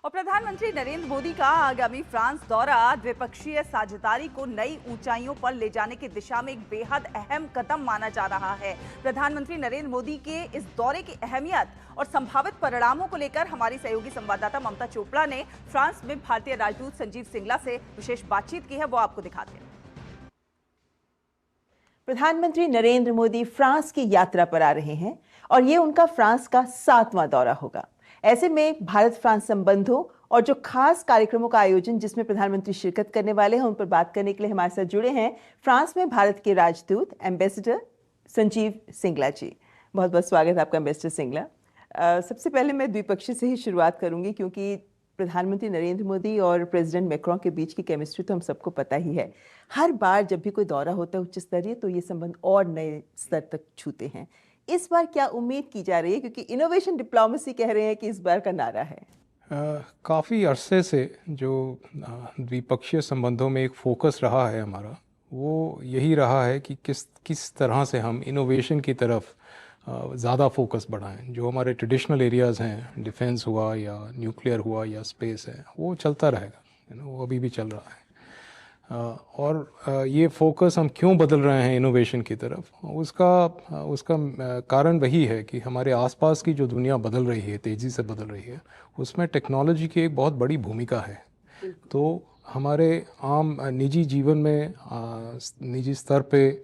और प्रधानमंत्री नरेंद्र मोदी का आगामी फ्रांस दौरा द्विपक्षीय साझेदारी को नई ऊंचाइयों पर ले जाने की दिशा में एक बेहद अहम कदम माना जा रहा है। प्रधानमंत्री नरेंद्र मोदी के इस दौरे की अहमियत और संभावित परिणामों को लेकर हमारी सहयोगी संवाददाता ममता चोपड़ा ने फ्रांस में भारतीय राजदूत संजीव सिंगला से विशेष बातचीत की है, वो आपको दिखाते हैं। प्रधानमंत्री नरेंद्र मोदी फ्रांस की यात्रा पर आ रहे हैं और ये उनका फ्रांस का 7वां दौरा होगा। ऐसे में भारत फ्रांस संबंधों और जो खास कार्यक्रमों का आयोजन जिसमें प्रधानमंत्री शिरकत करने वाले हैं, उन पर बात करने के लिए हमारे साथ जुड़े हैं फ्रांस में भारत के राजदूत एम्बेसडर संजीव सिंगला जी। बहुत बहुत स्वागत है आपका एम्बेसडर सिंगला। सबसे पहले मैं द्विपक्षीय से ही शुरुआत करूंगी क्योंकि प्रधानमंत्री नरेंद्र मोदी और प्रेसिडेंट मैक्रोन के बीच की केमिस्ट्री तो हम सबको पता ही है। हर बार जब भी कोई दौरा होता है उच्च स्तरीय तो ये संबंध और नए स्तर तक छूते हैं। इस बार क्या उम्मीद की जा रही है, क्योंकि इनोवेशन डिप्लोमेसी कह रहे हैं कि इस बार का नारा है? काफ़ी अरसे से जो द्विपक्षीय संबंधों में एक फोकस रहा है हमारा, वो यही रहा है कि किस तरह से हम इनोवेशन की तरफ ज़्यादा फोकस बढ़ाएं। जो हमारे ट्रेडिशनल एरियाज़ हैं, डिफेंस हुआ या न्यूक्लियर हुआ या स्पेस है, वो चलता रहेगा, वो अभी भी चल रहा है। और ये फोकस हम क्यों बदल रहे हैं इनोवेशन की तरफ, उसका कारण वही है कि हमारे आसपास की जो दुनिया बदल रही है, तेज़ी से बदल रही है, उसमें टेक्नोलॉजी की एक बहुत बड़ी भूमिका है। तो हमारे आम निजी जीवन में निजी स्तर पे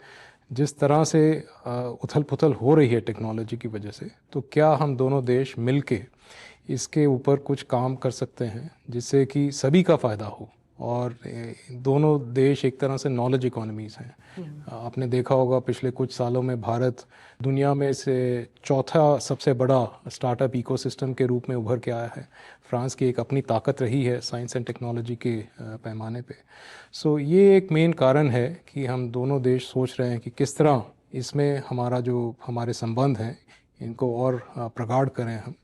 जिस तरह से उथल पुथल हो रही है टेक्नोलॉजी की वजह से, तो क्या हम दोनों देश मिलके इसके ऊपर कुछ काम कर सकते हैं जिससे कि सभी का फ़ायदा हो। और दोनों देश एक तरह से नॉलेज इकोनॉमीज़ हैं। आपने देखा होगा पिछले कुछ सालों में भारत दुनिया में से चौथा सबसे बड़ा स्टार्टअप इकोसिस्टम के रूप में उभर के आया है। फ्रांस की एक अपनी ताकत रही है साइंस एंड टेक्नोलॉजी के पैमाने पे। सो ये एक मेन कारण है कि हम दोनों देश सोच रहे हैं कि किस तरह इसमें हमारे संबंध हैं इनको और प्रगाढ़ करें हम।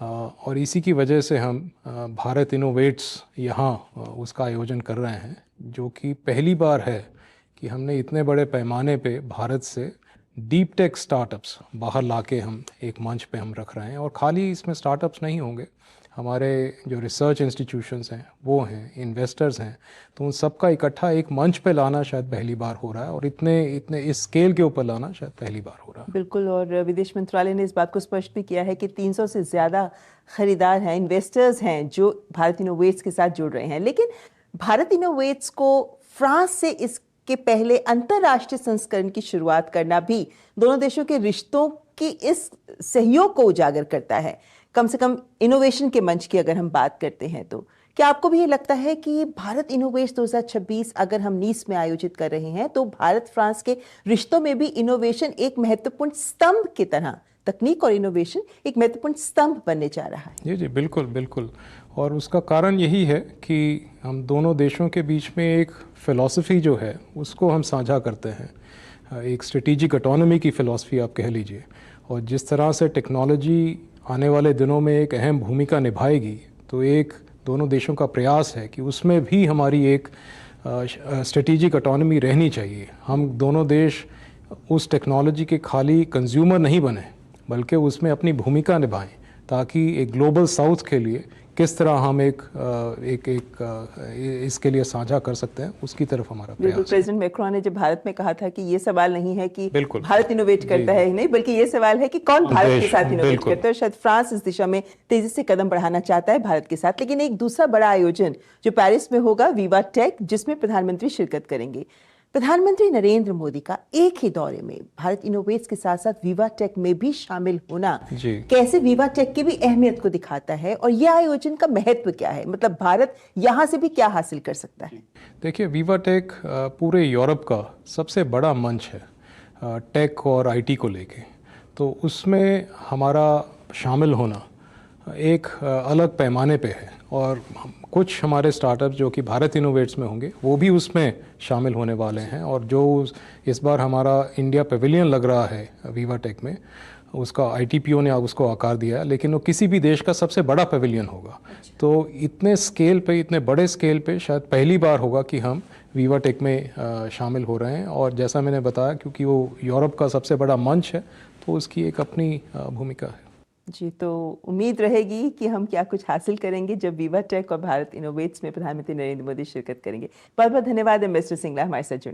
और इसी की वजह से हम भारत इनोवेट्स यहाँ उसका आयोजन कर रहे हैं, जो कि पहली बार है कि हमने इतने बड़े पैमाने पे भारत से डीप टेक स्टार्टअप्स बाहर लाके हम एक मंच पे हम रख रहे हैं। और खाली इसमें स्टार्टअप्स नहीं होंगे, हमारे जो रिसर्च इंस्टीट्यूशंस हैं वो हैं, इन्वेस्टर्स हैं, तो उन सबका इकट्ठा एक मंच पे लाना शायद पहली बार हो रहा है और इतने इस स्केल के ऊपर लाना शायद पहली बार हो रहा है। बिल्कुल। और विदेश मंत्रालय ने इस बात को स्पष्ट भी किया है कि 300 से ज़्यादा खरीदार हैं, इन्वेस्टर्स हैं जो भारत इनोवेट्स के साथ जुड़ रहे हैं। लेकिन भारत इनोवेट्स को फ्रांस से इसके पहले अंतर्राष्ट्रीय संस्करण की शुरुआत करना भी दोनों देशों के रिश्तों की इस सहयोग को उजागर करता है। कम से कम इनोवेशन के मंच की अगर हम बात करते हैं तो क्या आपको भी ये लगता है कि भारत इनोवेट्स 2026 अगर हम नीस में आयोजित कर रहे हैं तो भारत फ्रांस के रिश्तों में भी इनोवेशन एक महत्वपूर्ण स्तंभ की तरह, तकनीक और इनोवेशन एक महत्वपूर्ण स्तंभ बनने जा रहा है? जी, बिल्कुल बिल्कुल। और उसका कारण यही है कि हम दोनों देशों के बीच में एक फ़िलॉसफी जो है उसको हम साझा करते हैं। एक स्ट्रेटेजिक ऑटोनॉमी की फ़िलॉसफी आप कह लीजिए। और जिस तरह से टेक्नोलॉजी आने वाले दिनों में एक अहम भूमिका निभाएगी, तो एक दोनों देशों का प्रयास है कि उसमें भी हमारी एक स्ट्रेटेजिक ऑटोनॉमी रहनी चाहिए। हम दोनों देश उस टेक्नोलॉजी के खाली कंज्यूमर नहीं बने, बल्कि उसमें अपनी भूमिका निभाएं, ताकि एक ग्लोबल साउथ के लिए किस तरह हम इसके लिए साझा कर सकते हैं, उसकी तरफ हमारा प्रयास है। प्रेसिडेंट मैक्रोन ने जब भारत में कहा था कि ये सवाल नहीं है कि भारत इनोवेट करता है नहीं, बल्कि ये सवाल है कि कौन भारत के साथ इनोवेट करता है। शायद फ्रांस इस दिशा में तेजी से कदम बढ़ाना चाहता है भारत के साथ। लेकिन एक दूसरा बड़ा आयोजन जो पेरिस में होगा, विवा टेक, जिसमें प्रधानमंत्री शिरकत करेंगे। प्रधानमंत्री नरेंद्र मोदी का एक ही दौरे में भारत इनोवेट्स के साथ साथ विवा टेक में भी शामिल होना कैसे विवा टेक की भी अहमियत को दिखाता है, और यह आयोजन का महत्व क्या है? मतलब भारत यहां से भी क्या हासिल कर सकता है? देखिए, विवा टेक पूरे यूरोप का सबसे बड़ा मंच है टेक और आईटी को लेके। तो उसमें हमारा शामिल होना एक अलग पैमाने पे है। और कुछ हमारे स्टार्टअप जो कि भारत इनोवेट्स में होंगे वो भी उसमें शामिल होने वाले हैं। और जो इस बार हमारा इंडिया पेविलियन लग रहा है विवा टेक में, उसका ITPO ने उसको आकार दिया है, लेकिन वो किसी भी देश का सबसे बड़ा पेविलियन होगा। तो इतने स्केल पे, इतने बड़े स्केल पे शायद पहली बार होगा कि हम विवा टेक में शामिल हो रहे हैं। और जैसा मैंने बताया, क्योंकि वो यूरोप का सबसे बड़ा मंच है, तो उसकी एक अपनी भूमिका है। जी, तो उम्मीद रहेगी कि हम क्या कुछ हासिल करेंगे जब विवा टेक और भारत इनोवेट्स में प्रधानमंत्री नरेंद्र मोदी शिरकत करेंगे। बहुत बहुत धन्यवाद एम्बेसडर सिंगला हमारे साथ जुड़ने